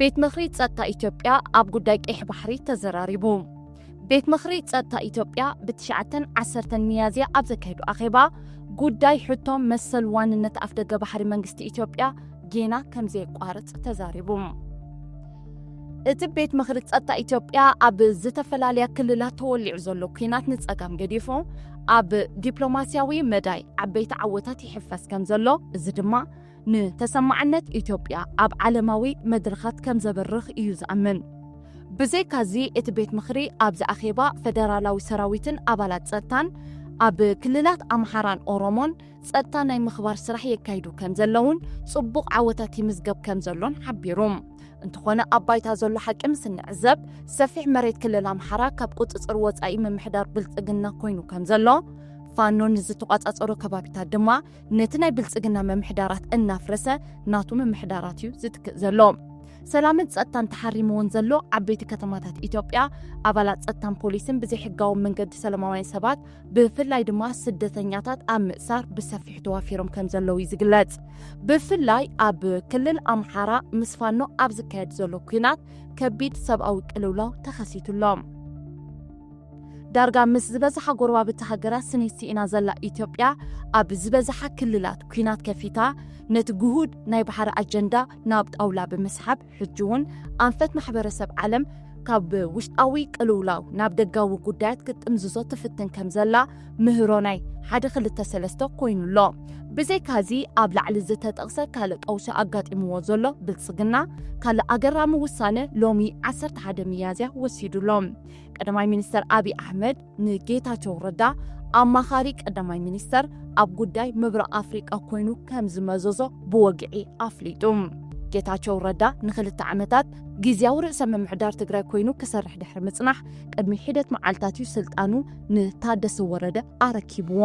ቤት ምኽሪ ጸጥታ ኢትዮጵያ ኣብ ጉዳይ ቀይሕ ባሕሪ ተዘራሪቡ። ቤት ምኽሪ ጸጥታ ኢትዮጵያ ብ9-10 ሚያዝያ ኣብ ዘካየዱ ኣኼባ ጉዳይ ሕቶም መሰል ዋንነት ኣፍደገ ባሕሪ መንግስቲ ኢትዮጵያ ጌና ከም ዘይቋርጽ ተዛሪቡ። እቲ ቤት ምኽሪ ጸጥታ ኢትዮጵያ ኣብ ዝተፈላለያ ክልላት ተወሊዑ ዘሎ ኩናት ንጸጋም ገዲፉ ኣብ ዲፕሎማስያዊ መዳይ ዓበይቲ ዓወታት ይሕፈስ ከም ዘሎ እዚ ድማ ንተሰማዕነት ኢትዮጵያ ኣብ ዓለማዊ መድረኻት ከም ዘበርኽ እዩ ዝኣምን። ብዘይካዚ እቲ ቤት ምኽሪ ኣብ ዝኣኼባ ፌደራላዊ ሰራዊትን ኣባላት ጸጥታን ኣብ ክልላት ኣምሓራን ኦሮሞን ጸጥታ ናይ ምኽባር ስራሕ የካይዱ ከም ዘለውን ጽቡቕ ዓወታት ይምዝገብ ከም ዘሎን ሓቢሩ። እንተኾነ ኣብ ባይታ ዘሎ ሓቂ ምስ ንዕዘብ ሰፊሕ መሬት ክልል ኣምሓራ ካብ ቁፅፅር ወጻኢ ምምሕዳር ብልጽግና ኮይኑ ከም ዘሎ ፋኖን ዝተቋጻጸሩ ከባቢታት ድማ ነቲ ናይ ብልጽግና መምሕዳራት እናፍረሰ ናቱ መምሕዳራት እዩ ዝትክእ ዘሎ። ሰላምን ጸጥታን ተሓሪምዎን ዘሎ ዓበይቲ ከተማታት ኢትዮጵያ ኣባላት ጸጥታን ፖሊስን ብዘይሕጋዊ መንገዲ ሰላማውያን ሰባት ብፍላይ ድማ ስደተኛታት ኣብ ምእሳር ብሰፊሕ ተዋፊሮም ከም ዘለዉ ዝግለጽ። ብፍላይ ኣብ ክልል ኣምሓራ ምስ ፋኖ ኣብ ዝካየድ ዘሎ ኩናት ከቢድ ሰብኣዊ ቅልውላው ተኸሲቱሎም። ዳርጋ ምስ ዝበዝሓ ጎረባብቲ ሃገራት ስኒቲ ኢና ዘላ ኢትዮጵያ ኣብ ዝበዝሓ ክልላት ኩናት ከፊታ ነቲ ግሁድ ናይ ባሕሪ ኣጀንዳ ናብ ጣውላ ብምስሓብ ሕጂ እውን ኣንፈት ማሕበረሰብ ዓለም ካብ ውሽጣዊ ቅልውላው ናብ ደጋዊ ጉዳያት ክትጥምዝዞ ትፍትን ከም ዘላ ምህሮ ናይ 1-2-3 ኮይኑሎ። ብዘይካዚ ኣብ ላዕሊ ዝተጠቕሰ ካልእ ቀውሲ ኣጋጢምዎ ዘሎ ብልጽግና ካልእ ኣገራሚ ውሳነ ሎሚ 11 ሚያዝያ ወሲዱሎም። ቀዳማይ ሚኒስተር አብይ አሕመድ ንጌታቸው ረዳ ኣማኻሪ ቀዳማይ ሚኒስተር ኣብ ጉዳይ ምብራቕ ኣፍሪቃ ኮይኑ ከም ዝመዘዞ ብወግዒ ኣፍሊጡ። ጌታቸው ረዳ ን2 ዓመታት ጊዜያዊ ርእሰ ምምሕዳር ትግራይ ኮይኑ ክሰርሕ ድሕሪ ምጽናሕ ቅድሚ ሒደት መዓልታት እዩ ስልጣኑ ንታደሰ ወረደ ኣረኪብዎ።